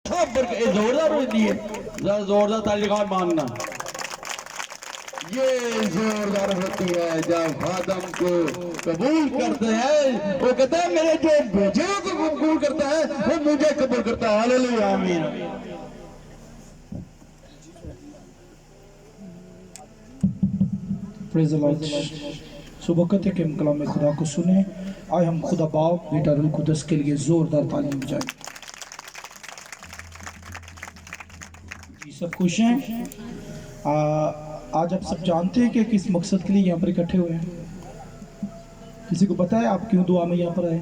زوردار ہوتی ہے، زوردار تعلیقات مانگنا. یہ زوردار ہوتی ہے جب خادم کو قبول کرتے ہیں. وہ کہتا ہے میرے جو بھیجے کو قبول کرتا ہے وہ مجھے قبول کرتا ہے. ہاللیلویہ آمین. پریز اللہ. صبح ہے کہ ہم کلام خدا کو سنیں. آئے ہم خدا باپ بیٹا روح القدس کے لیے زوردار تعلیم جائیں. جی سب خوش ہیں؟ آج آپ سب جانتے ہیں کہ کس مقصد کے لیے یہاں پر اکٹھے ہوئے ہیں؟ کسی کو پتہ ہے آپ کیوں دعا میں یہاں پر آئے؟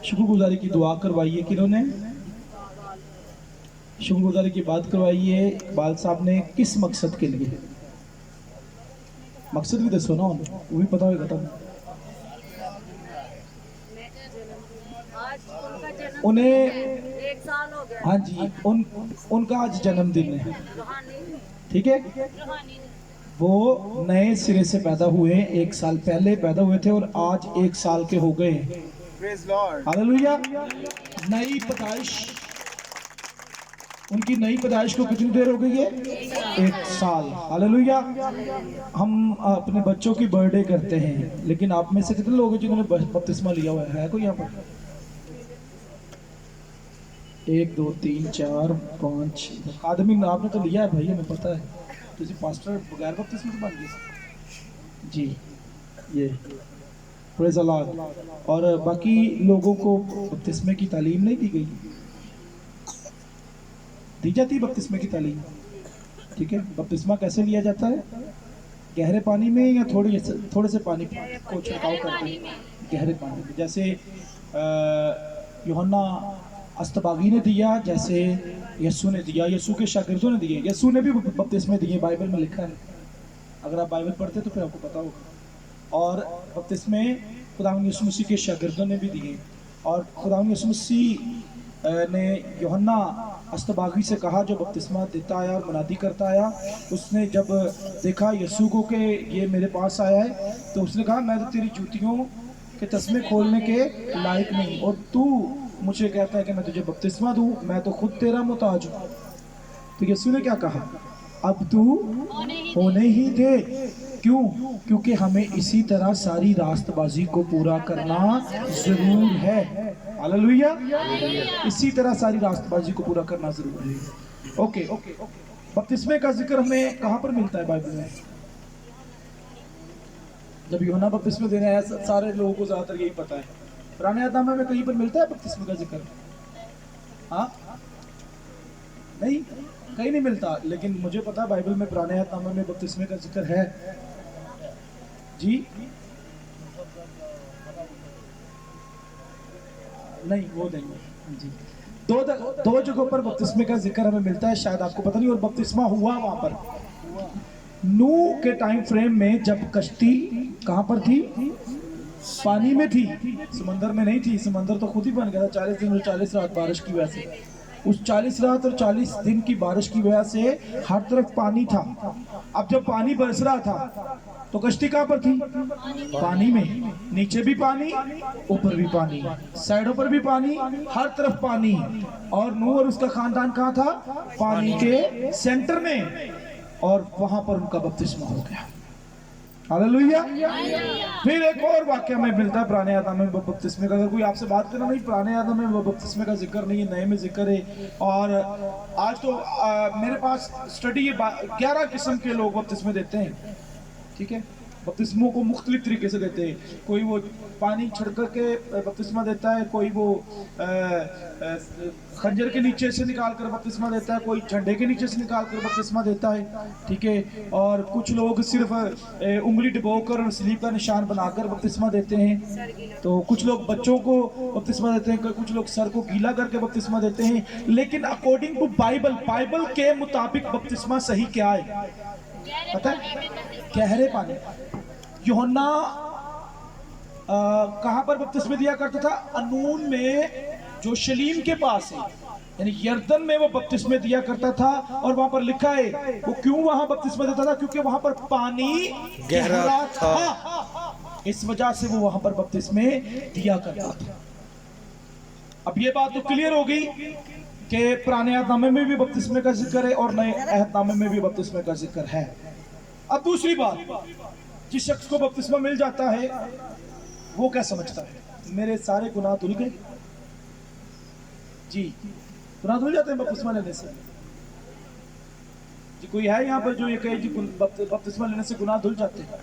شکر گزاری کی دعا کروائی ہے کنہوں نے؟ شکر گزاری کی بات کروائی ہے اقبال صاحب نے. کس مقصد کے لیے؟ مقصد بھی دسو نا، وہ بھی پتہ ہوگا تب. انہیں ہاں جی ان کا آج جنم دن ہے، ٹھیک ہے. وہ نئے سرے سے پیدا ہوئے ہیں، 1 سال پہلے پیدا ہوئے تھے اور آج 1 سال کے ہو گئے ہیں. ہاللیلویہ. نئی پیدائش، ان کی نئی پیدائش کو کتنی دیر ہو گئی ہے؟ 1 سال. ہاللیلویہ. ہم اپنے بچوں کی برتھ ڈے کرتے ہیں، لیکن آپ میں سے کتنے لوگ ہیں جنہوں نے بپتسمہ لیا ہوا ہے؟ کوئی یہاں پر؟ 1 2 3 4 5 آدمی. آپ نے تو لیا ہے بھائی، ہمیں پتہ ہے. تو اسی پاسٹر بغیر بپتسمہ سے بن گئے جی. یہ پریز اللہ. اور باقی لوگوں کو بپتسمے کی تعلیم نہیں دی گئی؟ دی جاتی ہے بپتسمے کی تعلیم، ٹھیک ہے. بپتسمہ کیسے لیا جاتا ہے؟ گہرے پانی میں یا تھوڑے سے پانی کو چھڑکاؤ کرتے ہیں؟ گہرے پانی میں. جیسے یوحنا استباغی نے دیا، جیسے یسوع نے دیا، یسوع کے شاگردوں نے دیے. یسوع نے بھی بپتسمے دیے، بائبل میں لکھا ہے. اگر آپ بائبل پڑھتے تو پھر آپ کو پتا ہوگا. اور بپتسمے خداوند یسوع مسیح کے شاگردوں نے بھی دیے. اور خداوند یسوع مسیح نے یوحنا استباغی سے کہا جو بپتسمہ دیتا آیا اور منادی کرتا آیا، اس نے جب دیکھا یسوع کو کہ یہ میرے پاس آیا ہے تو اس نے کہا میں تو تیری جوتیوں کے تسمے کھولنے کے لائق نہیں، اور تو مجھے کہتا ہے کہ میں تجھے بپتسمہ دوں، میں تو خود تیرا محتاج ہوں. تو یسوع نے کیا کہا؟ اب تو ہونے ہی دے. کیوں؟ کیونکہ ہمیں اسی طرح ساری راست بازی کو پورا کرنا ضرور ہے. ہاللیلویہ. اسی طرح ساری راست بازی کو پورا کرنا ضرور ہے. اوکے. بپتسمے کا ذکر ہمیں کہاں پر ملتا ہے بائبل میں؟ جب یوحنا بپتسمہ دینے آیا، سارے لوگوں کو زیادہ تر یہی پتا ہے. پرانے عہد نامہ میں کہیں پر ملتا ہے بپتسمے کا ذکر؟ ہاں نہیں، کہیں نہیں ملتا. لیکن مجھے پتا بائبل میں پرانے عہد نامہ میں بپتسمے کا ذکر ہے. جی نہیں، وہ نہیں. جی دو جگہوں پر بپتسمے کا ذکر ہمیں ملتا ہے، شاید آپ کو پتہ نہیں. اور بپتسمہ ہوا وہاں پر نوح کے ٹائم فریم میں، جب کشتی کہاں پر تھی؟ پانی میں تھی، سمندر میں نہیں تھی. سمندر تو خود ہی بن گیا تھا 40 دن اور 40 رات بارش کی وجہ سے. اس 40 رات اور 40 دن کی بارش کی وجہ سے ہر طرف پانی تھا. اب جب پانی برس رہا تھا تو کشتی کہاں پر تھی؟ پانی میں. نیچے بھی پانی، اوپر بھی پانی، سائیڈوں پر بھی پانی، ہر طرف پانی. اور نوح اور اس کا خاندان کہاں تھا؟ پانی کے سینٹر میں. اور وہاں پر ان کا بپتسمہ ہو گیا. ہاللیلویہ. پھر ایک اور واقعہ میں ملتا ہے پرانے عہد نامے میں بپتسمے کا. اگر کوئی آپ سے بات کرنا، نہیں پرانے عہد نامے میں بپتسمے کا ذکر نہیں ہے، نئے میں ذکر ہے. اور آج تو میرے پاس سٹڈی 11 قسم کے لوگ بپتسمے دیتے ہیں، ٹھیک ہے. بپتسموں کو مختلف طریقے سے دیتے ہیں. کوئی وہ پانی چھڑک کے بپتسمہ دیتا ہے، کوئی وہ خنجر کے نیچے سے نکال کر بپتسمہ دیتا ہے، کوئی جھنڈے کے نیچے سے نکال کر بپتسمہ دیتا ہے، ٹھیک ہے. اور کچھ لوگ صرف انگلی ڈبو کر سلیب کا نشان بنا کر بپتسمہ دیتے ہیں. تو کچھ لوگ بچوں کو بپتسمہ دیتے ہیں، کچھ لوگ سر کو گیلا کر کے بپتسمہ دیتے ہیں. لیکن اکارڈنگ ٹو بائبل کے مطابق بپتسمہ صحیح کیا ہے پتہ ہے؟ گہرے پانی. یوحنا کہاں پر بپتسمہ دیا کرتا تھا؟ انون میں، جو شلیم کے پاس ہے، یعنی یردن میں وہ بپتسمہ دیا کرتا تھا. اور وہاں پر لکھا ہے وہ کیوں وہاں بپتسمہ دیتا تھا؟ کیونکہ وہاں پر پانی گہرا تھا، اس وجہ سے وہ وہاں پر بپتسمہ دیا کرتا تھا. अब ये बात तो क्लियर हो गई कि पुराने अहदनामे में भी बपतिस्मे का जिक्र है और नए अहदनामे में भी बपतिस्मे का जिक्र है। अब दूसरी बात, जिस शख्स को बपतिस्मा मिल जाता है वो क्या समझता है मेरे सारे गुनाह धुल गए? जी, गुनाह धुल जाते हैं बपतिस्मा लेने से? जी कोई है यहाँ पर जो ये कहे जी बपतिस्मा लेने से गुनाह धुल जाते हैं?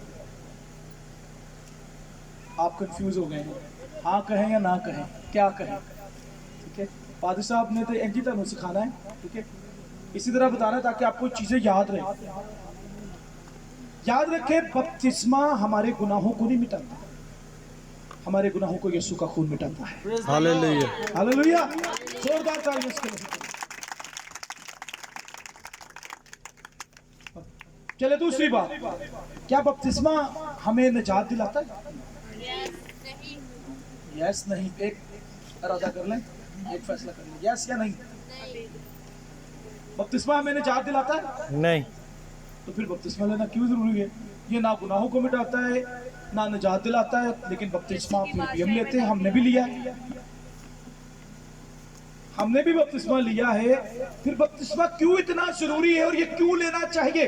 आप कंफ्यूज हो गए हैं, हाँ कहें या ना कहें, क्या कहें? ठीक है, पादी साहब ने तो एंजी तनु सिखाना है, ठीक है, इसी तरह बताना है ताकि आपको चीजें याद रहे। याद रखें, बपतिस्मा हमारे गुनाहों को नहीं मिटाता, हमारे गुनाहों को यीशु का खून मिटाता है। हालेलुया, हालेलुया, जोरदार तालियां इसके लिए। चले दूसरी बात, क्या बपतिस्मा हमें निजात दिलाता है? यस नहीं, एक इरादा कर लें, एक फैसला कर लें, यस या नहीं। बपतिस्मा हमें निजात दिलाता है? नहीं। तो फिर बपतिस्मा लेना क्यों जरूरी है? ये ना गुनाहों को मिटाता है ना निजात दिलाता है, लेकिन बपतिस्मा फिर भी हम लेते हैं, हमने भी लिया है, हमने भी बपतिस्मा लिया है। फिर बपतिस्मा क्यों इतना जरूरी है और ये क्यों लेना चाहिए?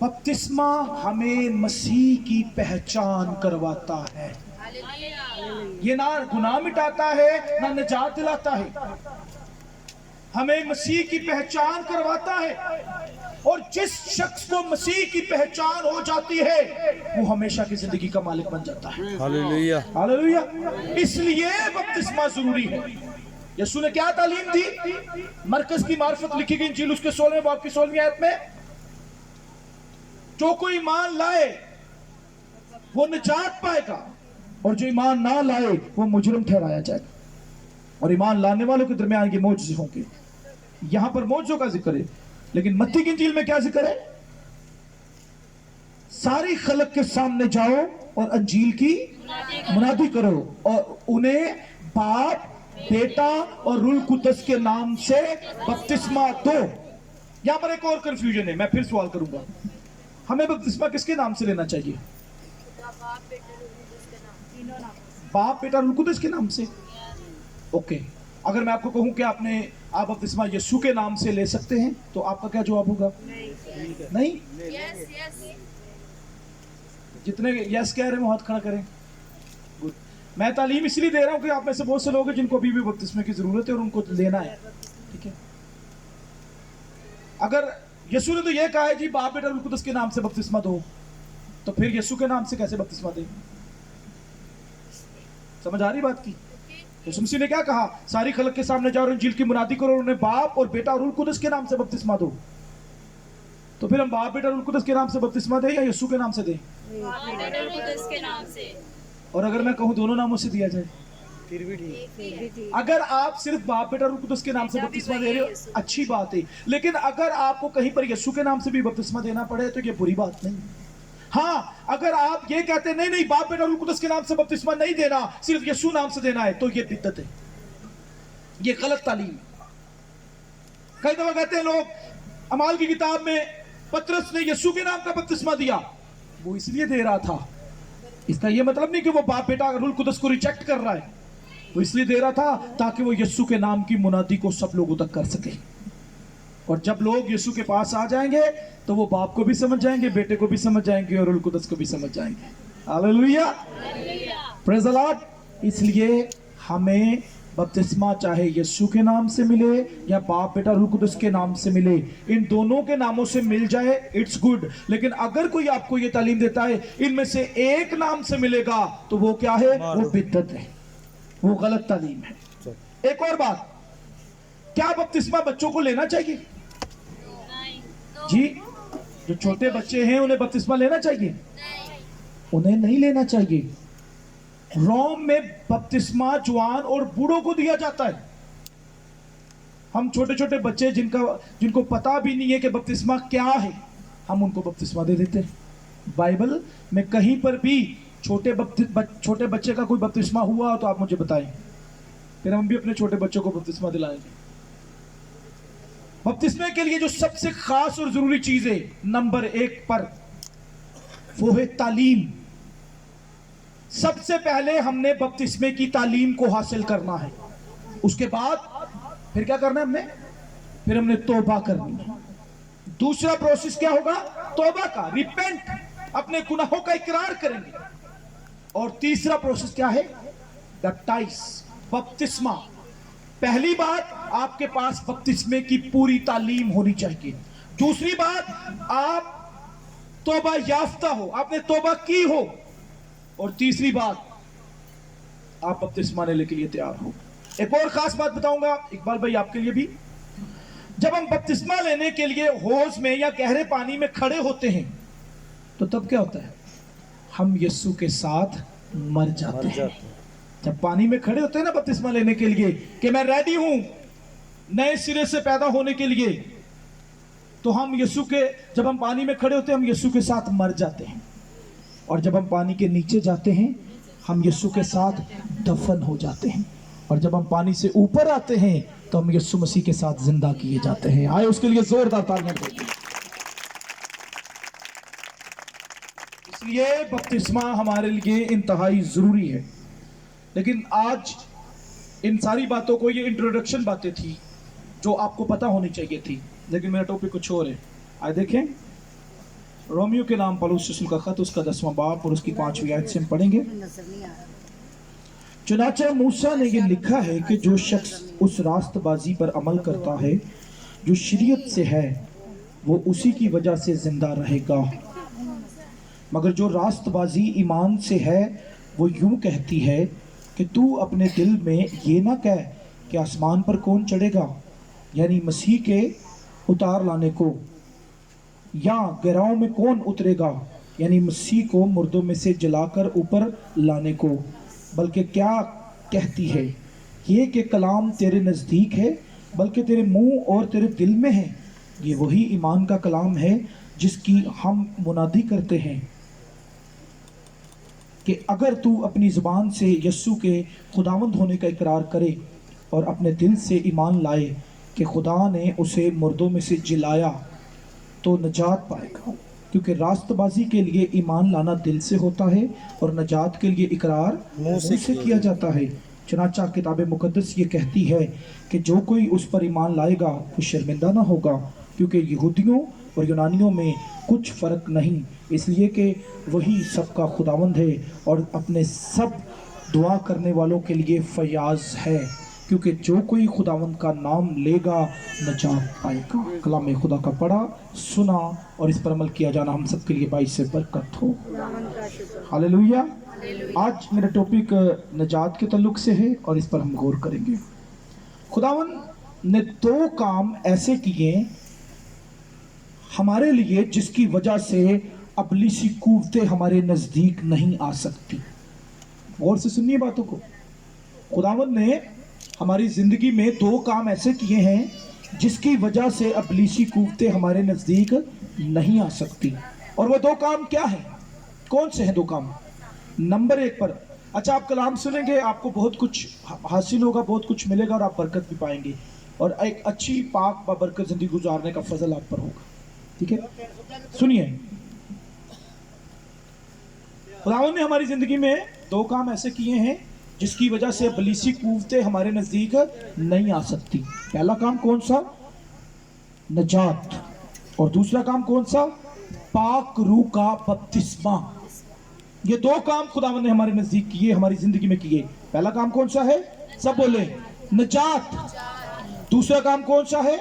बपतिस्मा हमें मसीह की पहचान करवाता है। ये ना गुनाह मिटाता है ना निजात दिलाता है, हमें मसीह की पहचान करवाता है। और जिस शख्स को मसीह की पहचान हो जाती है वो हमेशा की जिंदगी का मालिक बन जाता है। हालेलुया, हालेलुया, इसलिए बपतिस्मा जरूरी है। यीशु ने क्या तालीम दी? मरकज की मार्फत लिखी गई इंजील उसके 16वें बाब की 16वीं आयत में, जो कोई ईमान लाए वो निजात पाएगा और जो ईमान ना लाए वो मुजरिम ठहराया जाएगा। और ईमान लाने वालों के दरमियान के मौजूद होंगे। यहां पर मौजूद का जिक्र है, लेकिन मत्ती की इंजील में क्या जिक्र है? सारी खलक के सामने जाओ और अंजील की मुनादी करो और उन्हें बाप, बेटा और रूह कुद्दस के नाम से बपतिस्मा दो। यहां पर एक और कंफ्यूजन है, मैं फिर सवाल करूंगा, हमें बपतिस्मा किसके नाम से लेना चाहिए? बाप, बेटा, रूह कुद्दस के नाम से। ओके, अगर मैं आपको कहूं कि आप बपतिस्मा यीशु के नाम से ले सकते हैं तो आपका क्या जवाब होगा? नहीं? जितने यस कह रहे हैं वो हाथ खड़ा करें। गुड, मैं तालीम इसलिए दे रहा हूं कि आप में से बहुत से लोग हैं जिनको अभी भी बपतिस्मे की जरूरत है और उनको लेना है। ठीक है, अगर यीशु ने तो ये कहा है जी बाप, बेटा, रूह कुद्दस के नाम से बपतिस्मा दो, तो फिर यीशु के नाम से कैसे बपतिस्मा दें? समझ आ रही बात की? यीशु मसीह ने क्या कहा? सारी खलक के सामने जाओ और इंजील की मुनादी करो और उन्हें बाप और बेटा और रूह कुद्दस के नाम से बपतिस्मा दो। तो फिर हम बाप, बेटा, रूह कुद्दस के नाम से बपतिस्मा दें या यीशु के नाम से दें? के नाम से। और अगर मैं कहूं दोनों नामों से दिया जाए? फिर भी ठीक। अगर आप सिर्फ बाप, बेटा, रूह कुद्दस के नाम से बपतिस्मा दे रहे हो, अच्छी बात है, लेकिन अगर आपको कहीं पर यीशु के नाम से भी बपतिस्मा देना पड़े तो ये बुरी बात नहीं। हाँ, अगर आप ये कहते हैं नहीं नहीं बाप, बेटा, रूह कुद्दस के नाम से बपतिस्मा नहीं देना, सिर्फ यीशु नाम से देना है, तो ये बिद्दत है, ये गलत तालीम है। कई दफा कहते हैं लोग अमाल की किताब में पतरस ने यीशु के नाम का बपतिस्मा दिया, वो इसलिए दे रहा था, इसका ये मतलब नहीं कि वो बाप, बेटा, रूह कुद्दस को रिजेक्ट कर रहा है, वो इसलिए दे रहा था ताकि वो यीशु के नाम की मुनादी को सब लोगों तक कर सके। और जब लोग यीशु के पास आ जाएंगे तो वो बाप को भी समझ जाएंगे, बेटे को भी समझ जाएंगे और रूह कुद्दस को भी समझ जाएंगे। Hallelujah, praise the Lord. इसलिए हमें बपतिस्मा चाहे यीशु के नाम से मिले या बाप, बेटा, रूह कुद्दस के नाम से मिले, इन दोनों के नामों से मिल जाए इट्स गुड। लेकिन अगर कोई आपको ये तालीम देता है इनमें से एक नाम से मिलेगा तो वो क्या है? वो बिद्दत है, वो गलत तालीम है। एक और बात, क्या बपतिस्मा बच्चों को लेना चाहिए? जी, जो छोटे बच्चे हैं उन्हें बपतिस्मा लेना चाहिए? उन्हें नहीं लेना चाहिए। रोम में बपतिस्मा जवान और बूढ़ों को दिया जाता है। हम छोटे छोटे बच्चे जिनको पता भी नहीं है कि बपतिस्मा क्या है, हम उनको बपतिस्मा दे देते हैं। बाइबल में कहीं पर भी छोटे बच्चे का कोई बपतिस्मा हुआ तो आप मुझे बताएं, फिर हम भी अपने छोटे बच्चों को बपतिस्मा दिलाएंगे। बपतिस्मे के लिए जो सबसे खास और जरूरी चीज है नंबर 1 पर वो है तालीम। سب سے پہلے ہم نے بپتسمے کی تعلیم کو حاصل کرنا ہے. اس کے بعد پھر کیا کرنا ہے پھر ہم نے توبہ کرنی ہے. دوسرا پروسیس کیا ہوگا؟ توبہ کا، ریپینٹ، اپنے گناہوں کا اقرار کریں گے. اور تیسرا پروسیس کیا ہے؟ بیپٹائز، بپتسمہ. پہلی بات، آپ کے پاس بپتسمے کی پوری تعلیم ہونی چاہیے. دوسری بات، آپ توبہ یافتہ ہو، آپ نے توبہ کی ہو. اور تیسری بات، آپ بپتسمہ لینے کے لیے تیار ہو. ایک اور خاص بات بتاؤں گا اقبال بھائی آپ کے لیے بھی. جب ہم بپتسمہ لینے کے لیے حوض میں یا گہرے پانی میں کھڑے ہوتے ہیں تو تب کیا ہوتا ہے؟ ہم یسوع کے ساتھ مر جاتے ہیں. جب پانی میں کھڑے ہوتے ہیں نا بپتسمہ لینے کے لیے کہ میں ریڈی ہوں نئے سرے سے پیدا ہونے کے لیے، تو ہم یسوع کے، جب ہم پانی میں کھڑے ہوتے ہیں ہم یسوع کے ساتھ مر جاتے ہیں. اور جب ہم پانی کے نیچے جاتے ہیں ہم یسوع کے ساتھ دفن ہو جاتے ہیں. اور جب ہم پانی سے اوپر آتے ہیں تو ہم یسوع مسیح کے ساتھ زندہ کیے جاتے ہیں. آئے اس کے لیے زوردار تالیاں بجائیں. اس لیے بپتسمہ ہمارے لیے انتہائی ضروری ہے. لیکن آج ان ساری باتوں کو، یہ انٹروڈکشن باتیں تھی جو آپ کو پتہ ہونی چاہیے تھی، لیکن میرا ٹاپک کچھ اور ہے. آئے دیکھیں رومیو کے نام پولس رسول کا خط، اس کا 10واں باب اور اس کی 5ویں آیت سے ہم پڑھیں گے. چنانچہ موسیٰ نے یہ لکھا ہے کہ جو شخص اس راست بازی پر عمل کرتا ہے جو شریعت سے ہے وہ اسی کی وجہ سے زندہ رہے گا. مگر جو راست بازی ایمان سے ہے وہ یوں کہتی ہے کہ تو اپنے دل میں یہ نہ کہہ کہ آسمان پر کون چڑھے گا، یعنی مسیح کے اتار لانے کو، یا گہراؤں میں کون اترے گا، یعنی مسیح کو مردوں میں سے جلا کر اوپر لانے کو، بلکہ کیا کہتی ہے یہ کہ کلام تیرے نزدیک ہے بلکہ تیرے منہ اور تیرے دل میں ہے. یہ وہی ایمان کا کلام ہے جس کی ہم منادی کرتے ہیں کہ اگر تو اپنی زبان سے یسوع کے خداوند ہونے کا اقرار کرے اور اپنے دل سے ایمان لائے کہ خدا نے اسے مردوں میں سے جلایا تو نجات پائے گا. کیونکہ راست بازی کے لیے ایمان لانا دل سے ہوتا ہے اور نجات کے لیے اقرار منہ سے کیا جاتا ہے. چنانچہ کتاب مقدس یہ کہتی ہے کہ جو کوئی اس پر ایمان لائے گا وہ شرمندہ نہ ہوگا، کیونکہ یہودیوں اور یونانیوں میں کچھ فرق نہیں، اس لیے کہ وہی سب کا خداوند ہے اور اپنے سب دعا کرنے والوں کے لیے فیاض ہے. کیونکہ جو کوئی خداوند کا نام لے گا نجات پائے گا. کلام خدا کا پڑھا، سنا اور اس پر عمل کیا جانا ہم سب کے لیے باعث برکت ہو. ہاللویا. آج میرا ٹاپک نجات کے تعلق سے ہے اور اس پر ہم غور کریں گے. خداوند نے 2 کام ایسے کیے ہمارے لیے جس کی وجہ سے ابلیسی قوتیں ہمارے نزدیک نہیں آ سکتی. غور سے سنیے باتوں کو. خداوند نے ہماری زندگی میں 2 کام ایسے کیے ہیں جس کی وجہ سے ابلیسی قوتیں ہمارے نزدیک نہیں آ سکتی. اور وہ 2 کام کیا ہیں؟ کون سے ہیں 2 کام؟ نمبر 1 پر، اچھا آپ کلام سنیں گے، آپ کو بہت کچھ حاصل ہوگا، بہت کچھ ملے گا اور آپ برکت بھی پائیں گے اور ایک اچھی پاک بابرکت زندگی گزارنے کا فضل آپ پر ہوگا. ٹھیک ہے، سنیے. خداوند نے ہماری زندگی میں 2 کام ایسے کیے ہیں جس کی وجہ سے ابلیسی قوتیں ہمارے نزدیک نہیں آ سکتی. پہلا کام کون سا؟ نجات. اور دوسرا کام کون سا؟ پاک روح کا بپتسمہ. یہ 2 کام خداوند نے ہمارے نزدیک کیے، ہماری زندگی میں کیے. پہلا کام کون سا ہے؟ سب بولیں نجات. دوسرا کام کون سا ہے؟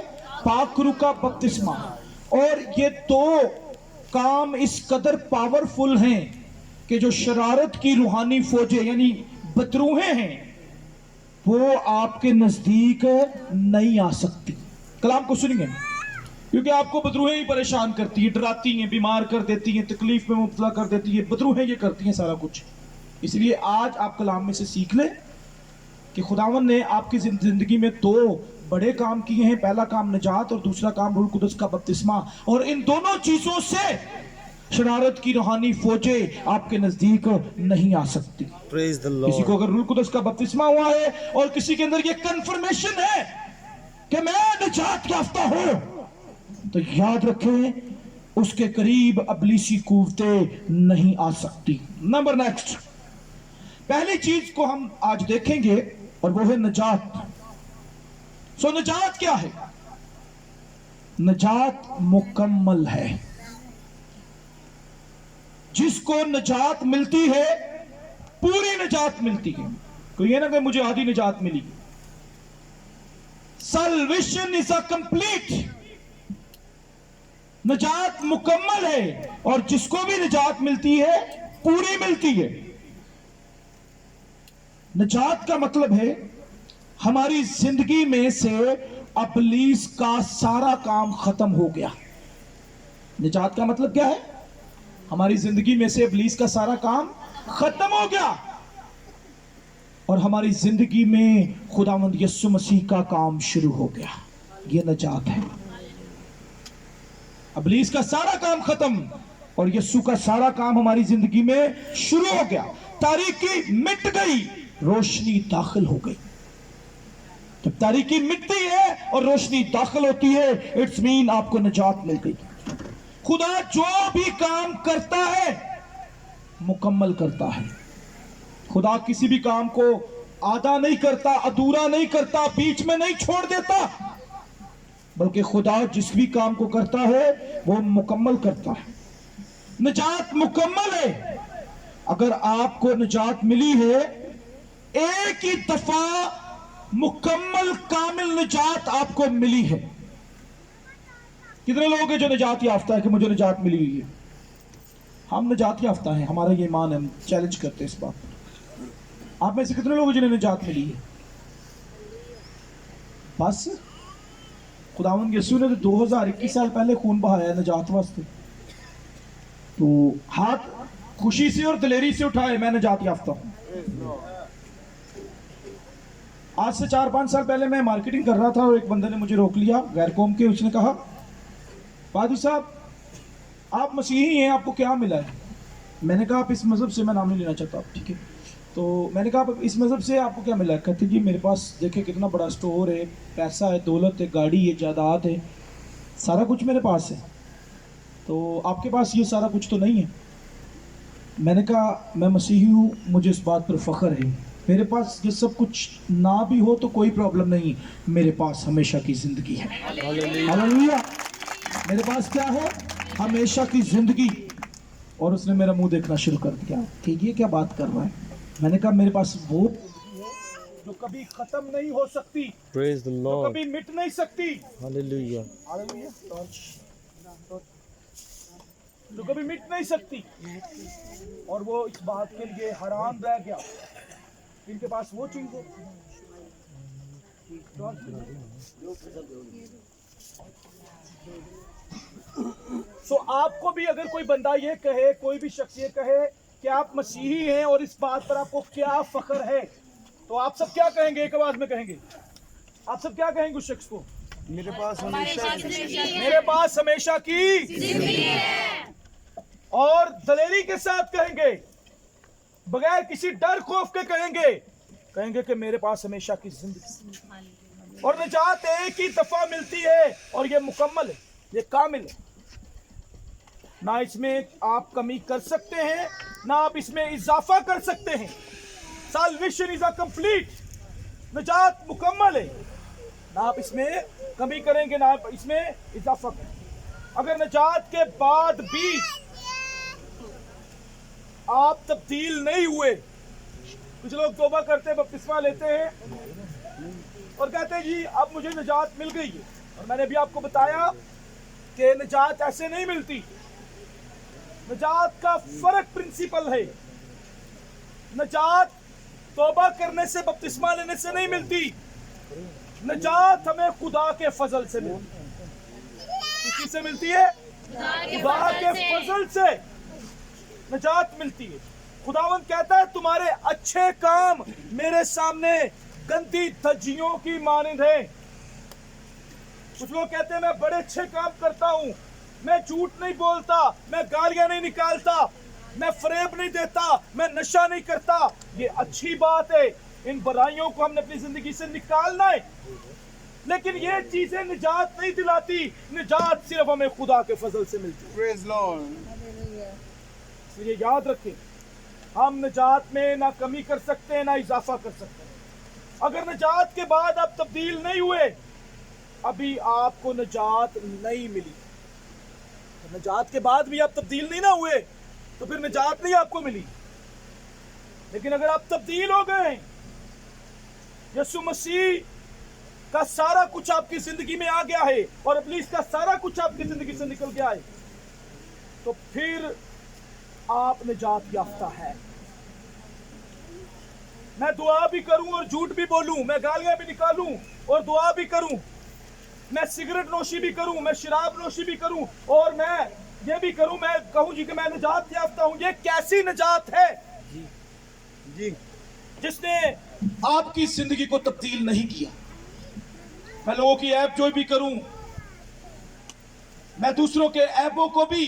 پاک روح کا بپتسمہ. اور یہ 2 کام اس قدر پاورفل ہیں کہ جو شرارت کی روحانی فوجیں یعنی بدروہیں ہیں وہ آپ کے نزدیک نہیں آ سکتی. کلام کو سنیں گے، کیونکہ آپ کو بدروہیں ہی پریشان کرتی ہیں، ڈراتی ہیں، بیمار کر دیتی ہیں، تکلیف میں مبتلا کر دیتی ہیں. بدروہیں یہ کرتی ہیں سارا کچھ. اس لیے آج آپ کلام میں سے سیکھ لیں کہ خداوند نے آپ کی زندگی میں 2 بڑے کام کیے ہیں. پہلا کام نجات اور دوسرا کام روح القدس کا بپتسمہ. اور ان دونوں چیزوں سے شرارت کی روحانی فوجیں آپ کے نزدیک نہیں آ سکتی. کسی کو اگر روح القدس کا بپتسمہ ہوا ہے اور کسی کے اندر یہ کنفرمیشن ہے کہ میں نجات یافتہ ہوں، تو یاد رکھیں اس کے قریب ابلیسی قوتیں نہیں آ سکتی. نمبر نیکسٹ، پہلی چیز کو ہم آج دیکھیں گے اور وہ ہے نجات. سو نجات کیا ہے؟ نجات مکمل ہے. جس کو نجات ملتی ہے پوری نجات ملتی ہے. کوئی یہ نہ کہ مجھے آدھی نجات ملی. Salvation is a complete. نجات مکمل ہے اور جس کو بھی نجات ملتی ہے پوری ملتی ہے. نجات کا مطلب ہے ہماری زندگی میں سے ابلیس کا سارا کام ختم ہو گیا. نجات کا مطلب کیا ہے؟ ہماری زندگی میں سے ابلیس کا سارا کام ختم ہو گیا اور ہماری زندگی میں خداوند یسوع مسیح کا کام شروع ہو گیا. یہ نجات ہے. ابلیس کا سارا کام ختم اور یسوع کا سارا کام ہماری زندگی میں شروع ہو گیا. تاریکی مٹ گئی، روشنی داخل ہو گئی. جب تاریکی مٹتی ہے اور روشنی داخل ہوتی ہے اٹس مین آپ کو نجات مل گئی. خدا جو بھی کام کرتا ہے مکمل کرتا ہے. خدا کسی بھی کام کو آدھا نہیں کرتا، ادھورا نہیں کرتا، بیچ میں نہیں چھوڑ دیتا، بلکہ خدا جس بھی کام کو کرتا ہے وہ مکمل کرتا ہے. نجات مکمل ہے. اگر آپ کو نجات ملی ہے ایک ہی دفعہ مکمل کامل نجات آپ کو ملی ہے. کتنے لوگ ہیں جو نجات یافتہ ہے کہ مجھے نجات ملی ہوئی ہے؟ ہم نجات یافتہ ہیں، ہمارا یہ ایمان ہے. ہم چیلنج کرتے ہیں اس بات پر. آپ میں سے کتنے لوگ ہیں جنہیں نجات ملی ہے؟ بس خداوند یسوع نے 2021 سال پہلے خون بہایا ہے نجات واسطے. تو ہاتھ خوشی سے اور دلیری سے اٹھائے، میں نجات یافتہ ہوں. آج سے 4-5 سال پہلے میں مارکیٹنگ کر رہا تھا اور ایک بندے نے مجھے روک لیا غیر قوم کے. اس نے کہا پادری صاحب آپ مسیحی ہیں، آپ کو کیا ملا ہے؟ میں نے کہا آپ اس مذہب سے، میں نام نہیں لینا چاہتا، ٹھیک ہے. تو میں نے کہا اس مذہب سے آپ کو کیا ملا ہے؟ کہتے جی میرے پاس دیکھیں کتنا بڑا سٹور ہے، پیسہ ہے، دولت ہے، گاڑی ہے، جائیداد ہے، سارا کچھ میرے پاس ہے. تو آپ کے پاس یہ سارا کچھ تو نہیں ہے. میں نے کہا میں مسیحی ہوں، مجھے اس بات پر فخر ہے. میرے پاس یہ سب کچھ نہ بھی ہو تو کوئی پرابلم نہیں، میرے پاس ہمیشہ کی زندگی ہے. ہاللیلویا. میرے پاس کیا ہے؟ ہمیشہ کی زندگی. اور اس نے میرا منہ دیکھنا شروع کر دیا کہ یہ کیا بات کر رہا ہے. میں نے کہا میرے پاس وہ جو کبھی ختم نہیں ہو سکتی، Praise the جو Lord. کبھی مٹ نہیں سکتی، Hallelujah. جو کبھی مٹ نہیں سکتی، اور وہ اس بات کے لیے حیران رہ گیا. ان کے پاس وہ چیز ہے. سو آپ کو بھی اگر کوئی بندہ یہ کہے، کوئی بھی شخص یہ کہے کہ آپ مسیحی ہیں اور اس بات پر آپ کو کیا فخر ہے، تو آپ سب کیا کہیں گے؟ ایک آواز میں کہیں گے. آپ سب کیا کہیں گے اس شخص کو؟ میرے پاس میرے پاس ہمیشہ کی. اور دلیری کے ساتھ کہیں گے، بغیر کسی ڈر خوف کے کہیں گے کہ میرے پاس ہمیشہ کی زندگی. اور نجات ایک ہی دفعہ ملتی ہے اور یہ مکمل ہے، یہ کامل ہے. نہ اس میں آپ کمی کر سکتے ہیں، نہ آپ اس میں اضافہ کر سکتے ہیں. Salvation is a complete. نجات مکمل ہے. نہ آپ اس میں کمی کریں گے، نہ آپ اس میں اضافہ کریں گے. اگر نجات کے بعد بھی آپ تبدیل نہیں ہوئے، کچھ لوگ توبہ کرتے، بپتسمہ لیتے ہیں اور کہتے ہیں جی اب مجھے نجات مل گئی ہے. اور میں نے بھی آپ کو بتایا کہ نجات ایسے نہیں ملتی. نجات کا فرق پرنسپل ہے. نجات توبہ کرنے سے، بپتسمہ لینے سے نہیں ملتی. نجات ہمیں خدا کے فضل سے ملتی ہے. کسی سے ملتی ہے؟ خدا کے فضل سے نجات ملتی ہے. خداوند کہتا ہے تمہارے اچھے کام میرے سامنے گندی دھجیوں کی مانند ہیں. کچھ لوگ کہتے ہیں میں بڑے اچھے کام کرتا ہوں، میں جھوٹ نہیں بولتا، میں گالیاں نہیں نکالتا، میں فریب نہیں دیتا، میں نشہ نہیں کرتا. یہ اچھی بات ہے، ان برائیوں کو ہم نے اپنی زندگی سے نکالنا ہے. لیکن یہ چیزیں نجات نہیں دلاتی. نجات صرف ہمیں خدا کے فضل سے ملتی ہے. Praise Lord. اس لیے یاد رکھیں हम निजात में ना कमी कर सकते हैं ना इजाफा कर सकते हैं। अगर निजात के बाद आप तब्दील नहीं हुए, अभी आपको निजात नहीं मिली। तो निजात के बाद भी आप तब्दील नहीं ना हुए तो फिर निजात नहीं आपको मिली। लेकिन अगर आप तब्दील हो गए, यीशु मसीह का सारा कुछ आपकी जिंदगी में आ गया है और इब्लीस का सारा कुछ आपकी जिंदगी से निकल गया है, तो फिर आप निजात याफ्ता है। मैं दुआ भी करूं और झूठ भी बोलूं, मैं गालियां भी निकालूं और दुआ भी करूं, मैं सिगरेट नोशी भी करूं, मैं शराब नोशी भी करूं और मैं ये भी करूं, मैं कहूं जी कि मैं निजात याफ्ता हूं। ये कैसी निजात है जी जिसने आपकी जिंदगी को तब्दील नहीं किया? मैं लोगों की ऐब जो भी करूं, मैं दूसरों के ऐबों को भी,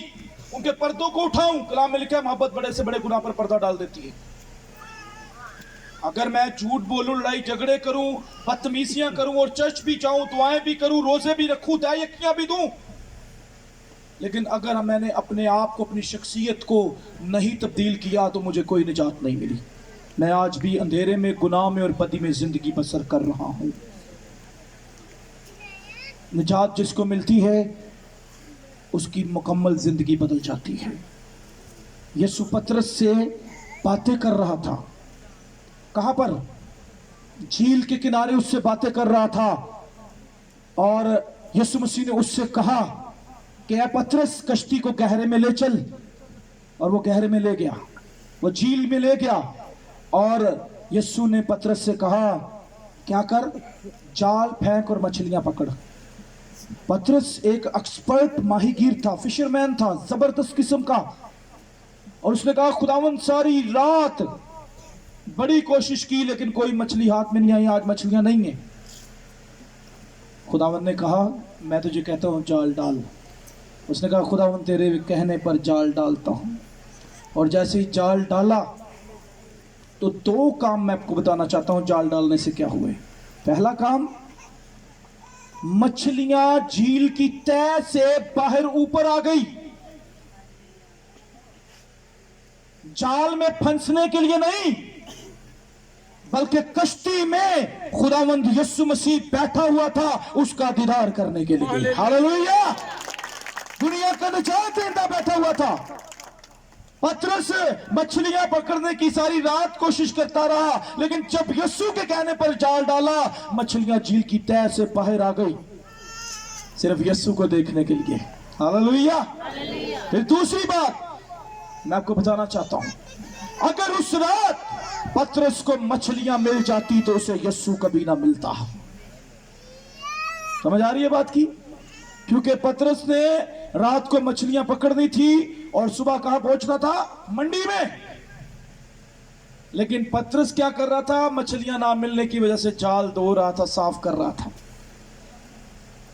उनके पर्दों को उठाऊं। कलाम में लिखा है मोहब्बत बड़े से बड़े गुनाह पर पर्दा डाल देती है। अगर मैं झूठ बोलूं, लड़ाई झगड़े करूं, बदतमीजियां करूं और चर्च भी जाऊं, दुआएं भी करूं, रोजे भी रखूं, दायकियां भी दूं, लेकिन अगर मैंने अपने आप को, अपनी शख्सियत को नहीं तब्दील किया तो मुझे कोई निजात नहीं मिली। मैं आज भी अंधेरे में, गुनाह में और बदी में जिंदगी बसर कर रहा हूं। निजात जिसको मिलती है उसकी मुकम्मल जिंदगी बदल जाती है। यीशु पतरस से बातें कर रहा था। कहां पर? झील के किनारे उससे बातें कर रहा था और यीशु मसीह ने उससे कहा कि ऐ पतरस, कश्ती को गहरे में ले चल। और वो गहरे में ले गया, वो झील में ले गया और यीशु ने पतरस से कहा क्या कर? जाल फेंक और मछलियां पकड़। पतरस एक एक्सपर्ट माहीगीर था, फिशरमैन था, जबरदस्त किस्म का, और उसने कहा खुदावंद सारी रात बड़ी कोशिश की लेकिन कोई मछली हाथ में नहीं आई, आज मछलियां नहीं है। खुदावंद ने कहा मैं तुझे कहता हूं जाल डाल। उसने कहा खुदावंद तेरे कहने पर जाल डालता हूं। और जैसे ही जाल डाला तो दो काम मैं आपको बताना चाहता हूं जाल डालने से क्या हुए। पहला काम, मछलियां झील की तह से बाहर ऊपर आ गई। जाल में फंसने के लिए नहीं, बल्कि कश्ती में खुदावंद यीशु मसीह बैठा हुआ था उसका दीदार करने के लिए। हालेलुया! दुनिया का निजात देता बैठा हुआ था। पतरस मछलियां पकड़ने की सारी रात कोशिश करता रहा, लेकिन जब यीशु के कहने पर जाल डाला, मछलियां झील की तह से बाहर आ गई, सिर्फ यीशु को देखने के लिए। हालेलुया! फिर दूसरी बात मैं आपको बताना चाहता हूं, अगर उस रात पतरस को मछलियां मिल जाती तो उसे यीशु कभी ना मिलता। समझ आ रही है बात की? क्योंकि पतरस ने रात को मछलियां पकड़नी थी और सुबह कहां पहुंचना था? मंडी में। लेकिन पतरस क्या कर रहा था? मछलियां ना मिलने की वजह से जाल धो रहा था, साफ कर रहा था।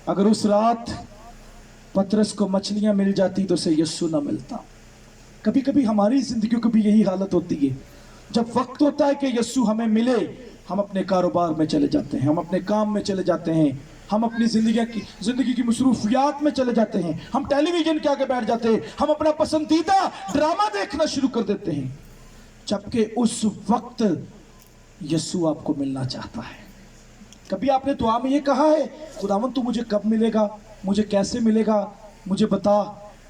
अगर उस रात पतरस को मछलियां मिल जाती तो उसे यीशु ना मिलता। कभी कभी हमारी जिंदगियों की भी यही हालत होती है। जब वक्त होता है कि यीशु हमें मिले, हम अपने कारोबार में चले जाते हैं, हम अपने काम में चले जाते हैं, हम अपनी जिंदगी की मसरूफियात में चले जाते हैं, हम टेलीविजन के आगे बैठ जाते हैं, हम अपना पसंदीदा ड्रामा देखना शुरू कर देते हैं, जबकि उस वक्त यीशु आपको मिलना चाहता है। कभी आपने दुआ में ये कहा है खुदावंद तू मुझे कब मिलेगा, मुझे कैसे मिलेगा, मुझे बता।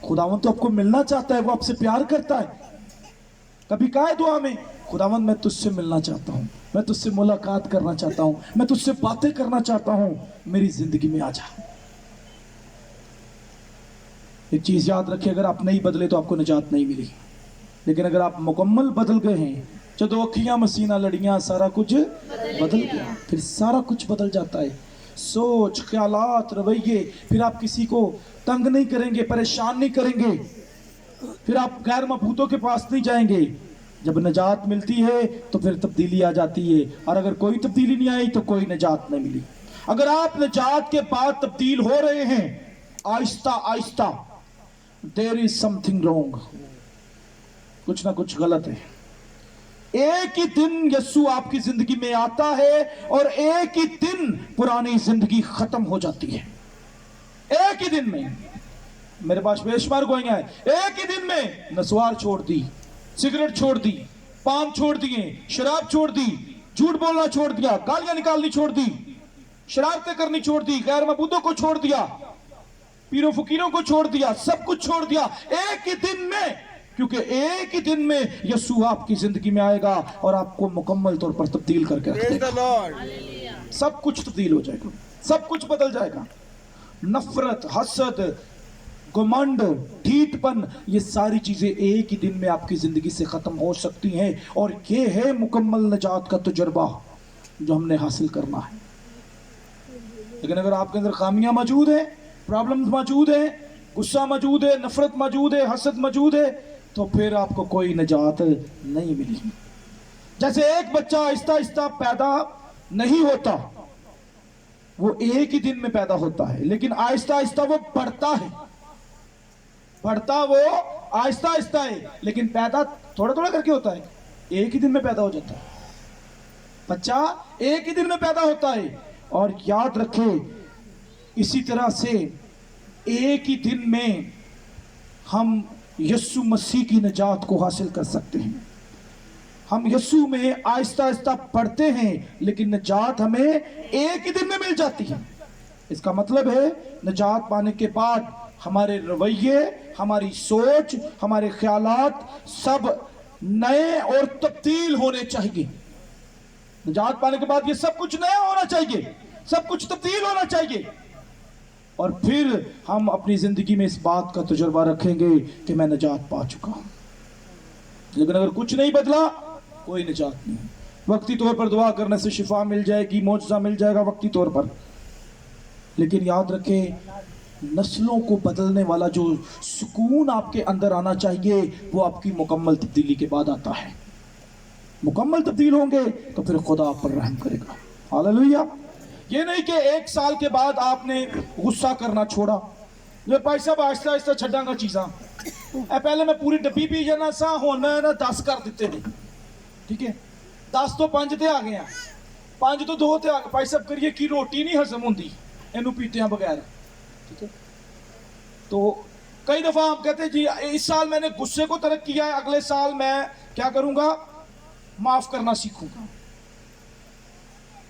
खुदावंद तो आपको मिलना चाहता है, वो आपसे प्यार करता है। कभी कहा है दुआ में खुदावंद मैं तुझसे मिलना चाहता हूं, मैं तुझसे मुलाकात करना चाहता हूं, मैं तुझसे बातें करना चाहता हूं, मेरी जिंदगी में आ जा। एक चीज याद रखिए, अगर आप नहीं बदले तो आपको निजात नहीं मिली, लेकिन अगर आप मुकम्मल बदल गए हैं, जो दो अखियां मसीना लड़ियां, सारा कुछ बदल गया, फिर सारा कुछ बदल जाता है। सोच, ख्यालात, रवैये, फिर आप किसी को तंग नहीं करेंगे, परेशान नहीं करेंगे, फिर आप गैर मबूतों के पास नहीं जाएंगे। जब निजात मिलती है तो फिर तब्दीली आ जाती है, और अगर कोई तब्दीली नहीं आई तो कोई निजात नहीं मिली। अगर आप निजात के बाद तब्दील हो रहे हैं Aahista Aahista, there is something wrong, कुछ ना कुछ गलत है। एक ही दिन यीशु आपकी जिंदगी में आता है और एक ही दिन पुरानी जिंदगी खत्म हो जाती है। एक ही दिन में, मेरे पास बेशुमार गोइयां है, एक ही दिन में नस्वार छोड़ दी, सिगरेट छोड़ दी, पान छोड़ दिए, शराब छोड़ दी, झूठ बोलना छोड़ दिया, गालियां निकालनी छोड़ दी, शरारतें करनी छोड़ दी, गैर मबूदों को छोड़ दिया, पीरों फकीरों को छोड़ दिया, सब कुछ छोड़ दिया एक ही दिन में, क्योंकि एक ही दिन में यीशु आपकी जिंदगी में आएगा और आपको मुकम्मल तौर पर तब्दील करके रख Praise देगा। the Lord. सब कुछ तब्दील हो जाएगा, सब कुछ बदल जाएगा। नफरत, हसद, घमंड, ढीठपन, ये सारी चीजें एक ही दिन में आपकी जिंदगी से खत्म हो सकती हैं, और ये है मुकम्मल निजात का तजुर्बा जो हमने हासिल करना है। लेकिन अगर आपके अंदर खामियां मौजूद हैं, प्रॉब्लम्स मौजूद हैं, गुस्सा मौजूद है, नफरत मौजूद है, हसद मौजूद है, तो फिर आपको कोई निजात नहीं मिलेगी। जैसे एक बच्चा आहिस्ता आहिस्ता पैदा नहीं होता, वो एक ही दिन में पैदा होता है, लेकिन आहिस्ता आहिस्ता वो बढ़ता है, बढ़ता वो आहिस्ता आहिस्ता है, लेकिन पैदा थोड़ा थोड़ा करके होता है, एक ही दिन में पैदा हो जाता है। बच्चा एक ही दिन में पैदा होता है। और याद रखें, इसी तरह से एक ही दिन में हम यीशु मसीह की निजात को हासिल कर सकते हैं। हम यीशु में आहिस्ता आहिस्ता पढ़ते हैं, लेकिन निजात हमें एक ही दिन में मिल जाती है। इसका मतलब है निजात पाने के बाद हमारे रवैये, हमारी सोच, हमारे ख्यालात सब नए और तब्दील होने चाहिए। निजात पाने के बाद ये सब कुछ नया होना चाहिए, सब कुछ तब्दील होना चाहिए, और फिर हम अपनी जिंदगी में इस बात का तजुर्बा रखेंगे कि मैं निजात पा चुका हूं। लेकिन अगर कुछ नहीं बदला, कोई निजात नहीं। वक्ती तौर पर दुआ करने से शिफा मिल जाएगी, मौजज़ा मिल जाएगा वक्ती तौर पर, लेकिन याद रखें नस्लों को बदलने वाला जो सुकून आपके अंदर आना चाहिए, वो आपकी मुकम्मल तब्दीली के बाद आता है। मुकम्मल तब्दील होंगे तो फिर खुदा आप पर रहम करेगा। हालेलुया। ये नहीं कि एक साल के बाद आपने गुस्सा करना छोड़ा, ये भाई साहब आहिस्ता आहिस्ता छड्डांगा चीज़ां, पहले मैं पूरी डब्बी पी जाना सा, हुण मैं ना 10 कर दिते ने, ठीक है, 10 तो 5 ते आ गए हैं, 5 तो 2 ते आ गए। भाई साहब करिए कि रोटी नहीं हजम होती इनू पीते बगैर, ठीक है। तो कई दफा आप कहते हैं जी इस साल मैंने गुस्से को तर्क किया है, अगले साल मैं क्या करूंगा, माफ करना सीखूंगा।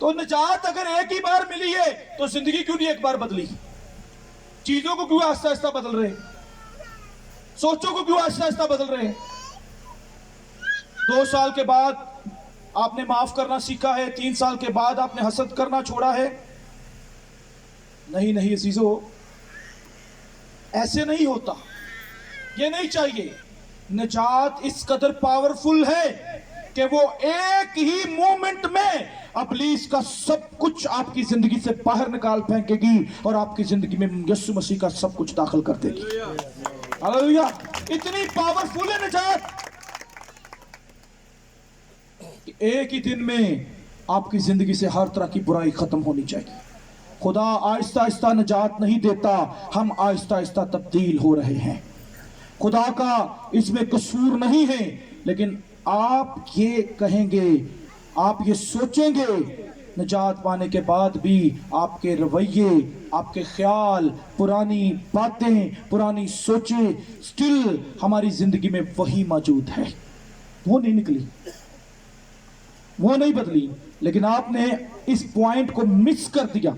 तो निजात अगर एक ही बार मिली है तो जिंदगी क्यों नहीं एक बार बदली? चीजों को क्यों आहिस्ता आहिस्ता बदल रहे, सोचों को क्यों आहिस्ता आहिस्ता बदल रहे? 2 साल के बाद आपने माफ करना सीखा है, 3 साल के बाद आपने हसद करना छोड़ा है। नहीं नहीं अजीजों, ऐसे नहीं होता, ये नहीं चाहिए। निजात इस कदर पावरफुल है कि वो एक ही मोमेंट में इब्लीस का सब कुछ आपकी जिंदगी से बाहर निकाल फेंकेगी और आपकी जिंदगी में यीशु मसीह का सब कुछ दाखिल कर देगी। हालेलुया। इतनी पावरफुल है निजात, एक ही दिन में आपकी जिंदगी से हर तरह की बुराई खत्म होनी चाहिए। खुदा आहिस्ता आहिस्ता निजात नहीं देता, हम आहिस्ता आहिस्ता तब्दील हो रहे हैं। खुदा का इसमें कसूर नहीं है, लेकिन आप ये कहेंगे, आप ये सोचेंगे, निजात पाने के बाद भी आपके रवैये, आपके ख्याल, पुरानी बातें, पुरानी सोचें स्टिल हमारी जिंदगी में वही मौजूद है, वो नहीं निकली, वो नहीं बदली। लेकिन आपने इस पॉइंट को मिस कर दिया।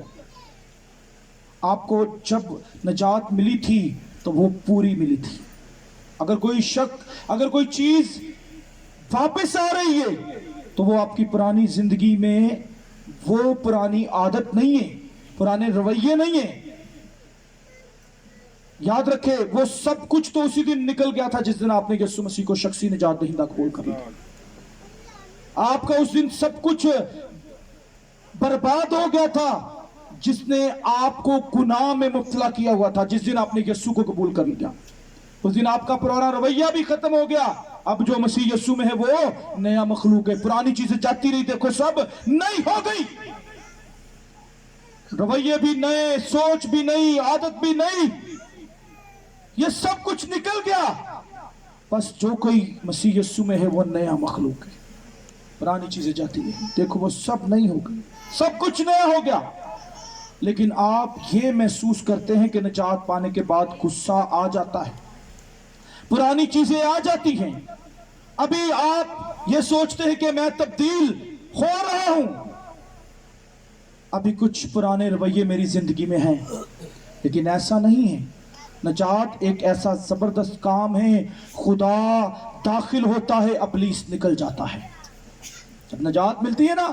आपको जब निजात मिली थी तो वो पूरी मिली थी। अगर कोई शक, अगर कोई चीज वापस आ रही है तो वो आपकी पुरानी जिंदगी में वो पुरानी आदत नहीं है, पुराने रवैये नहीं है। याद रखे, वो सब कुछ तो उसी दिन निकल गया था जिस दिन आपने यीशु मसीह को शख्सी निजात दहिंदा कबूल कर लिया। आपका उस दिन सब कुछ बर्बाद हो गया था जिसने आपको गुनाह में मुब्तला किया हुआ था। जिस दिन आपने यीशु को कबूल कर लिया, उस दिन आपका पुराना रवैया भी खत्म हो गया। अब जो मसीह यीशु में है वो नया मखलूक है। पुरानी चीजें जाती रही, देखो सब नई हो गई, रवैये भी नए, सोच भी नई, आदत भी नई, ये सब कुछ निकल गया। बस जो कोई मसीह यीशु में है वो नया मखलूक है। पुरानी चीजें जाती रही, देखो वो सब नई हो गई, सब कुछ नया हो गया। लेकिन आप ये महसूस करते हैं कि निजात पाने के बाद गुस्सा आ जाता है, पुरानी चीजें आ जाती हैं। अभी आप ये सोचते हैं कि मैं तब्दील हो रहा हूं, अभी कुछ पुराने रवैये मेरी जिंदगी में हैं, लेकिन ऐसा नहीं है। नजात एक ऐसा जबरदस्त काम है, खुदा दाखिल होता है, इब्लीस निकल जाता है। जब नजात मिलती है ना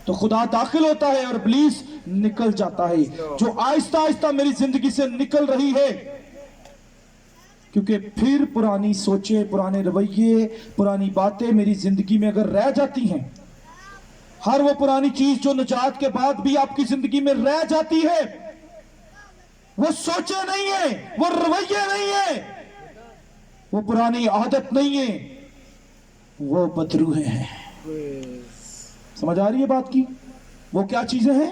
तो खुदा दाखिल होता है और इब्लीस निकल जाता है। जो आहिस्ता आहिस्ता मेरी जिंदगी से निकल रही है, क्योंकि फिर पुरानी सोचें, पुराने रवैये, पुरानी बातें मेरी जिंदगी में अगर रह जाती हैं, हर वो पुरानी चीज जो नजात के बाद भी आपकी जिंदगी में रह जाती है, वो सोचे नहीं है, वो रवैये नहीं है, वो पुरानी आदत नहीं है, वो बदरूहें हैं। समझ आ रही है बात की? वो क्या चीजें हैं?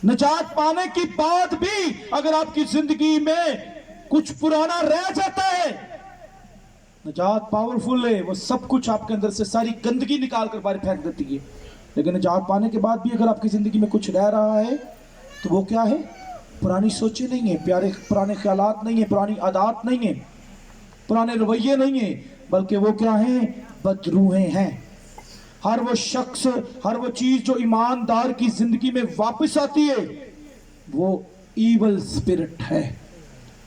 नजात पाने के बाद भी अगर आपकी जिंदगी में कुछ पुराना रह जाता है, नजात पावरफुल है, वो सब कुछ आपके अंदर से सारी गंदगी निकाल कर बाहर फेंक देती है। लेकिन नजात पाने के बाद भी अगर आपकी जिंदगी में कुछ रह रहा है तो वो क्या है? पुरानी सोचें नहीं है, पुराने ख्यालात नहीं है, पुरानी आदत नहीं है, पुराने रवैये नहीं है, बल्कि वो क्या है? बदरूहें हैं। हर वो शख्स, हर वो चीज जो ईमानदार की जिंदगी में वापस आती है, वो ईवल स्पिरिट है।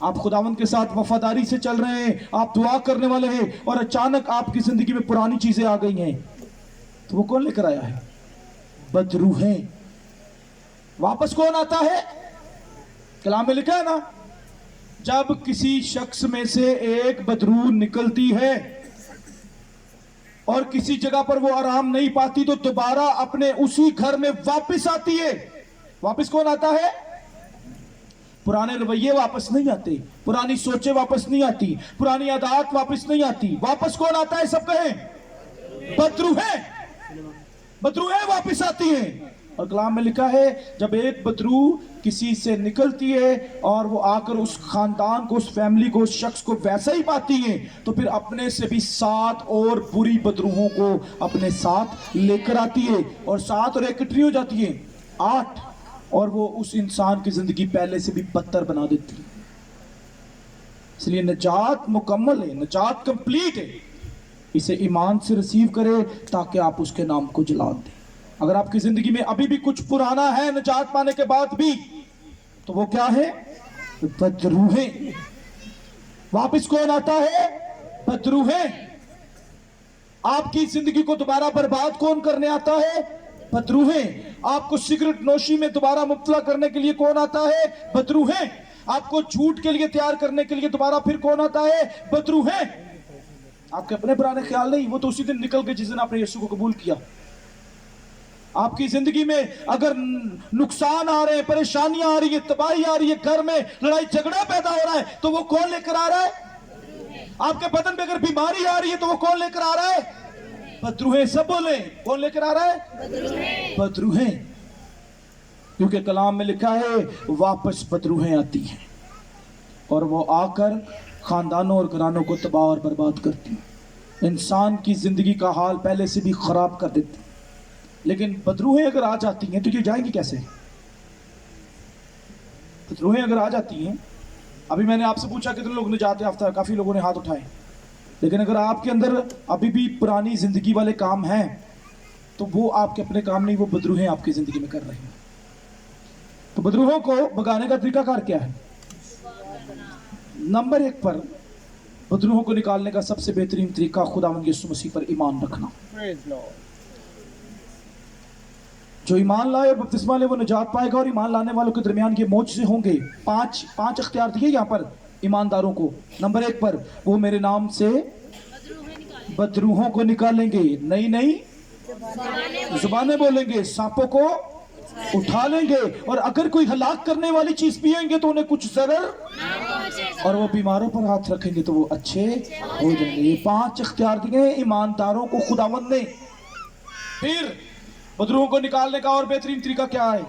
आप खुदावंद के साथ वफादारी से चल रहे हैं, आप दुआ करने वाले हैं, और अचानक आपकी जिंदगी में पुरानी चीजें आ गई हैं, तो वो कौन लेकर आया है? बदरूहें। वापस कौन आता है? कलाम में लिखा है ना, जब किसी शख्स में से एक बदरूह निकलती है और किसी जगह पर वो आराम नहीं पाती, तो दोबारा अपने उसी घर में वापस आती है। वापस कौन आता है? पुराने रवैये वापस नहीं आते, पुरानी सोचें वापस नहीं आती, पुरानी आदत वापस नहीं आती। वापस कौन आता है? सब कहें बदरूहें। बदरूहें वापस आती हैं। और कलाम में लिखा है, जब एक बदरूह किसी से निकलती है और वो आकर उस खानदान को, उस फैमिली को, उस शख्स को वैसा ही पाती है, तो फिर अपने से भी 7 और बुरी बदरूहों को अपने साथ लेकर आती है, और 7 और 1 कितनी हो जाती है? 8। और वो उस इंसान की जिंदगी पहले से भी बदतर बना देती है। इसलिए नजात मुकम्मल है, नजात कंप्लीट है। इसे ईमान से रिसीव करें ताकि आप उसके नाम को जला दें। अगर आपकी जिंदगी में अभी भी कुछ पुराना है नजात पाने के बाद भी, तो वो क्या है? बदरूहें। वापस कौन आता है? बदरूहें। आपकी जिंदगी को दोबारा बर्बाद कौन करने आता है? बदरूहें। आपको सिगरेट नोशी में दोबारा मुब्तला करने के लिए कौन आता है? बदरूहें। आपको झूठ के लिए तैयार करने के लिए दोबारा फिर कौन आता है? बदरूहें। आपके अपने पुराने ख्याल नहीं, वो तो उसी दिन निकल गए जिस दिन आपने यीशु को कबूल किया। आपकी जिंदगी में अगर नुकसान आ रहे हैं, परेशानियां आ रही है, तबाही आ रही है, घर में लड़ाई झगड़ा पैदा हो रहा है, तो वो कौन लेकर आ रहा है? आपके बदन में अगर बीमारी आ रही है तो वो कौन लेकर आ रहा है? बदरूहें। सब बोले, कौन लेकर आ रहा है? बदरूहें। क्योंकि कलाम में लिखा है, वापस बदरूहें आती हैं और वो आकर खानदानों और घरानों को तबाह और बर्बाद करती हैं, इंसान की जिंदगी का हाल पहले से भी खराब कर देती। लेकिन बदरूहें अगर आ जाती हैं तो ये जाएंगी कैसे? बदरूहें अगर आ जाती हैं, अभी मैंने आपसे पूछा कितने लोग निजात याफ्ता है, काफी लोगों ने हाथ उठाए, लेकिन अगर आपके अंदर अभी भी पुरानी जिंदगी वाले काम हैं, तो वो आपके अपने काम नहीं, वो बदरूहें आपकी जिंदगी में कर रही हैं। तो बदरूहों को भगाने का तरीकाकार क्या है? नंबर 1 पर बदरूहों को निकालने का सबसे बेहतरीन तरीका खुदावंद यीशु मसीह पर ईमान रखना। जो ईमान लाए और बपतिस्मा ले वो निजात पाएगा, और ईमान लाने वालों के दरमियान ये मोजज़े होंगे। 5 इख्तियार दिए यहाँ पर ईमानदारों को। नंबर 1 पर वो मेरे नाम से बदरूहों को निकालेंगे, नई नई जुबानें बोलेंगे, सांपों को उठा लेंगे, और अगर कोई हलाक करने वाली चीज पिएंगे तो उन्हें कुछ जरर, और वो बीमारों पर हाथ रखेंगे तो वो अच्छे हो जाएंगे। ये 5 इख्तियार दिए ईमानदारों को खुदावंद ने। फिर बदरूहों को निकालने का और बेहतरीन तरीका क्या है?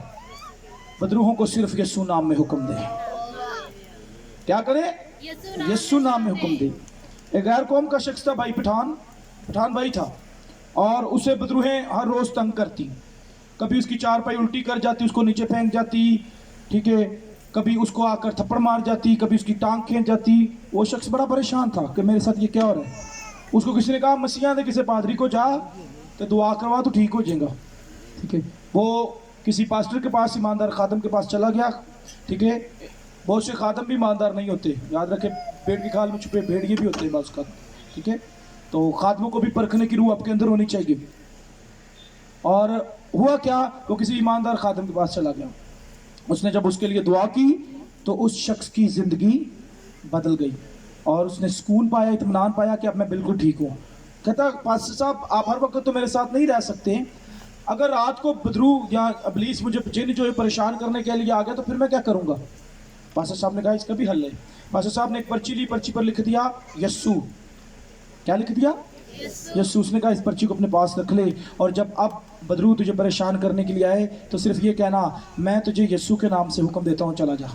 बदरूहों को सिर्फ यीशु नाम में हुक्म दे। क्या करे? यीशु नाम में हुक्म दे। एक गैर कौम का शख्स था भाई, पठान भाई था, और उसे बदरूहें हर रोज तंग करती। कभी उसकी चारपाई उल्टी कर जाती, उसको नीचे फेंक जाती, ठीक है, कभी उसको आकर थप्पड़ मार जाती, कभी उसकी टांग खींच जाती। वो शख्स बड़ा परेशान था कि मेरे साथ ये क्या हो रहा है। اس کو کسی نے کہا مسیح دے کسی پادری کو جا تو دعا کروا تو ٹھیک ہو جائے گا، ٹھیک ہے. وہ کسی پاسٹر کے پاس، ایماندار خادم کے پاس چلا گیا، ٹھیک ہے. بہت سے خادم بھی ایماندار نہیں ہوتے، یاد رکھے، پیٹ کی کھال میں چھپے بھیڑیے بھی ہوتے ہیں بعض اوقات، ٹھیک ہے. تو خادموں کو بھی پرکھنے کی روح آپ کے اندر ہونی چاہیے. اور ہوا کیا، وہ کسی ایماندار خادم کے پاس چلا گیا. اس نے جب اس کے لیے دعا کی تو اس شخص کی زندگی بدل گئی اور اس نے سکون پایا، اطمینان پایا کہ اب میں بالکل ٹھیک ہوں. کہتا پاسٹر صاحب آپ ہر وقت تو میرے ساتھ نہیں رہ سکتے، اگر رات کو بدرو یا ابلیس مجھے جن جو ہے پریشان کرنے کے لیے آ گیا تو پھر میں کیا کروں گا. پاسٹر صاحب نے کہا اس کا بھی حل ہے. پاسٹر صاحب نے ایک پرچی لی، پرچی پر لکھ دیا یسوع. کیا لکھ دیا؟ یسوع. اس نے کہا اس پرچی کو اپنے پاس رکھ لے، اور جب اب بدرو تجھے پریشان کرنے کے لیے آئے تو صرف یہ کہنا میں تجھے یسوع کے نام سے حکم دیتا ہوں چلا جا،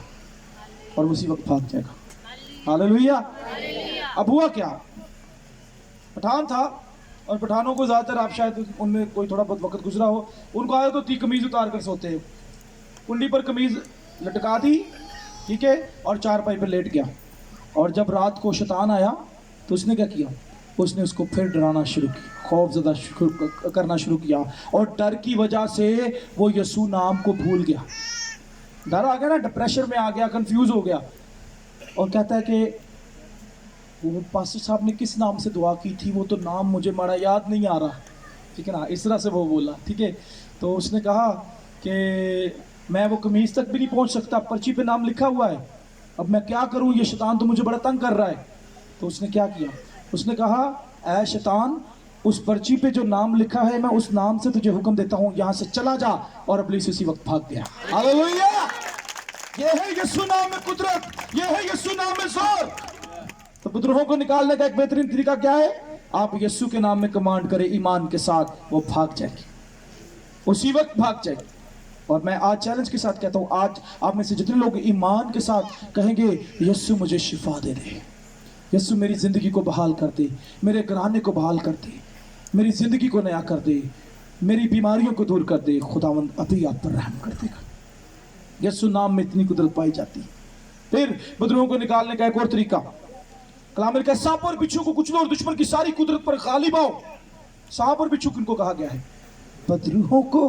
اور اسی وقت بھاگ جائے گا. ہاللیلویہ. اب ہوا کیا، پٹھان تھا، اور پٹھانوں کو زیادہ تر، آپ شاید ان میں کوئی تھوڑا بہت وقت گزرا ہو، ان کو عادت ہوتی قمیض اتار کر سوتے ہیں. کنڈی پر قمیض لٹکا دی، ٹھیک ہے، اور چارپائی پہ لیٹ گیا. اور جب رات کو شیطان آیا تو اس نے کیا کیا، اس نے اس کو پھر ڈرانا شروع کیا، خوف زدہ کرنا شروع کیا، اور ڈر کی وجہ سے وہ یسوع نام کو بھول گیا. ڈر آ گیا نا، ڈپریشن میں آ گیا، کنفیوز ہو گیا، اور کہتا ہے کہ وہ پاسٹر صاحب نے کس نام سے دعا کی تھی، وہ تو نام مجھے ماڑا یاد نہیں آ رہا، ٹھیک ہے نا، اس طرح سے وہ بولا، ٹھیک ہے. تو اس نے کہا کہ میں وہ قمیض تک بھی نہیں پہنچ سکتا، پرچی پہ نام لکھا ہوا ہے، اب میں کیا کروں، یہ شیطان تو مجھے بڑا تنگ کر رہا ہے. تو اس نے کیا کیا، اس نے کہا اے شیطان، اس پرچی پہ جو نام لکھا ہے میں اس نام سے تجھے حکم دیتا ہوں یہاں سے چلا جا، اور ابلیس اسی وقت بھاگ گیا. ہاللیلویہ. یہ ہے یسوع نام میں قدرت، یہ ہے یسوع نام میں زور. تو بدروہوں کو نکالنے کا ایک بہترین طریقہ کیا ہے، آپ یسوع کے نام میں کمانڈ کریں ایمان کے ساتھ، وہ بھاگ جائے گی، اسی وقت بھاگ جائے گی. اور میں آج چیلنج کے ساتھ کہتا ہوں، آج آپ میں سے جتنے لوگ ایمان کے ساتھ کہیں گے یسوع مجھے شفا دے دے، یسوع میری زندگی کو بحال کر دے، میرے گھرانے کو بحال کر دے، میری زندگی کو نیا کر دے، میری بیماریوں کو دور کر دے، خداوند ابھی آپ پر رحم کر دے گا. یسوع نام میں اتنی قدرت پائی جاتی. پھر بدروہوں کو نکالنے کا ایک اور طریقہ، کلام میں لکھا ہے سانپ اور بچھو کو کچلو اور دشمن کی ساری قدرت پر غالب آؤ. سانپ اور بچھو کن کو کہا گیا ہے؟ بدروہوں کو.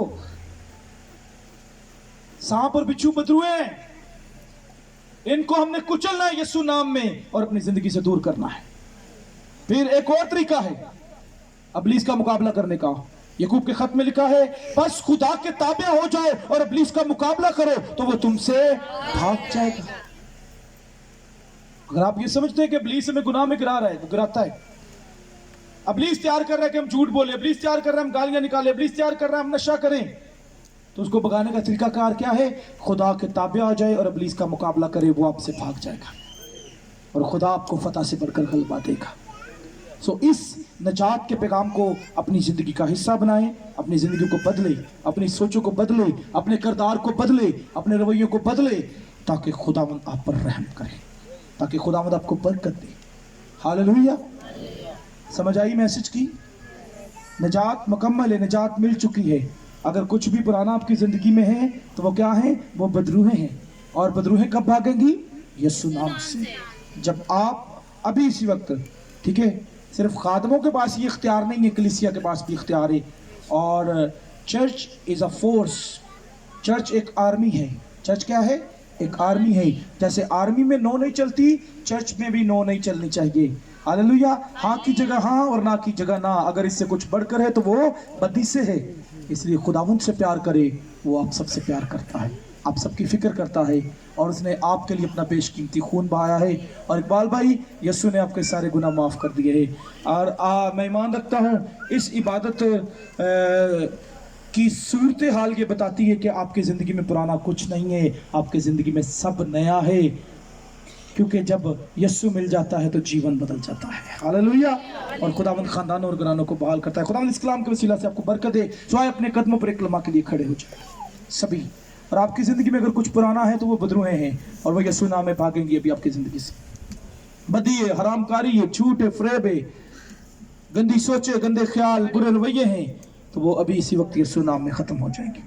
سانپ اور بچھو بدروہ ہیں، ان کو ہم نے کچلنا ہے یسوع نام میں اور اپنی زندگی سے دور کرنا ہے. پھر ایک اور طریقہ ہے ابلیس کا مقابلہ کرنے کا. یعقوب کے خط میں لکھا ہے بس خدا کے تابع ہو جاؤ اور ابلیس کا مقابلہ کرو تو وہ تم سے بھاگ جائے گا. اگر آپ یہ سمجھتے ہیں کہ ابلیس ہمیں گناہ میں گرا رہا ہے، وہ گراتا ہے. ابلیس تیار کر رہا ہے کہ ہم جھوٹ بولیں، ابلیس تیار کر رہا ہے ہم گالیاں نکالیں، ابلیس تیار کر رہا ہے ہم نشہ کریں. تو اس کو بگانے کا طریقہ کار کیا ہے؟ خدا کے تابع آ جائے اور ابلیس کا مقابلہ کرے، وہ آپ سے بھاگ جائے گا اور خدا آپ کو فتح سے بڑھ کر غلبہ دے گا. سو اس نجات کے پیغام کو اپنی زندگی کا حصہ بنائیں، اپنی زندگی کو بدلیں، اپنی سوچوں کو بدلیں، اپنے کردار کو بدلیں، اپنے رویوں کو بدلیں، تاکہ خداوند آپ پر رحم کرے، تاکہ خداوند آپ کو برکت دے. ہاللیلویہ. سمجھ آئی میسج کی؟ نجات مکمل ہے، نجات مل چکی ہے. اگر کچھ بھی پرانا آپ کی زندگی میں ہے تو وہ کیا ہیں؟ وہ بدروہیں ہیں. اور بدروہیں کب بھاگیں گی؟ یسوع نام سے. جب آپ ابھی اسی وقت، ٹھیک ہے، صرف خادموں کے پاس یہ اختیار نہیں ہے، کلیسیا کے پاس بھی اختیار ہے. اور church is a force. Church ایک آرمی ہے. چرچ کیا ہے؟ ایک آرمی ہے. جیسے آرمی میں نو نہیں چلتی، چرچ میں بھی نو نہیں چلنی چاہیے. ہاللیلویہ. ہاں کی جگہ ہاں اور نہ کی جگہ نہ. اگر اس سے کچھ بڑھ کر ہے تو وہ بدی سے ہے. اس لیے خداوند سے پیار کرے، وہ آپ سب سے پیار کرتا ہے، آپ سب کی فکر کرتا ہے، اور اس نے آپ کے لیے اپنا بیش قیمتی خون بہایا ہے. اور اقبال بھائی، یسوع نے آپ کے سارے گناہ معاف کر دیے ہیں. اور میں ایمان رکھتا ہوں اس عبادت کی صورتحال یہ بتاتی ہے کہ آپ کی زندگی میں پرانا کچھ نہیں ہے، آپ کی زندگی میں سب نیا ہے. کیونکہ جب یسوع مل جاتا ہے تو جیون بدل جاتا ہے. ہاللیلویہ. اور خداوند خاندانوں اور گھرانوں کو بحال کرتا ہے. خداوند اس کلام کے وسیلہ سے آپ کو برکت دے. جو آئے اپنے قدموں پر ایک لمحہ کے لیے کھڑے ہو جائے سبھی. اور آپ کی زندگی میں اگر کچھ پرانا ہے تو وہ بدروہیں ہیں، اور وہ یسوع نام میں بھاگیں گی ابھی آپ کی زندگی سے. بدی ہے، حرام کاری ہے، جھوٹ ہے، فریب ہے، گندی سوچے، گندے خیال، برے رویے ہیں، تو وہ ابھی اسی وقت یسوع نام میں ختم ہو جائیں گے.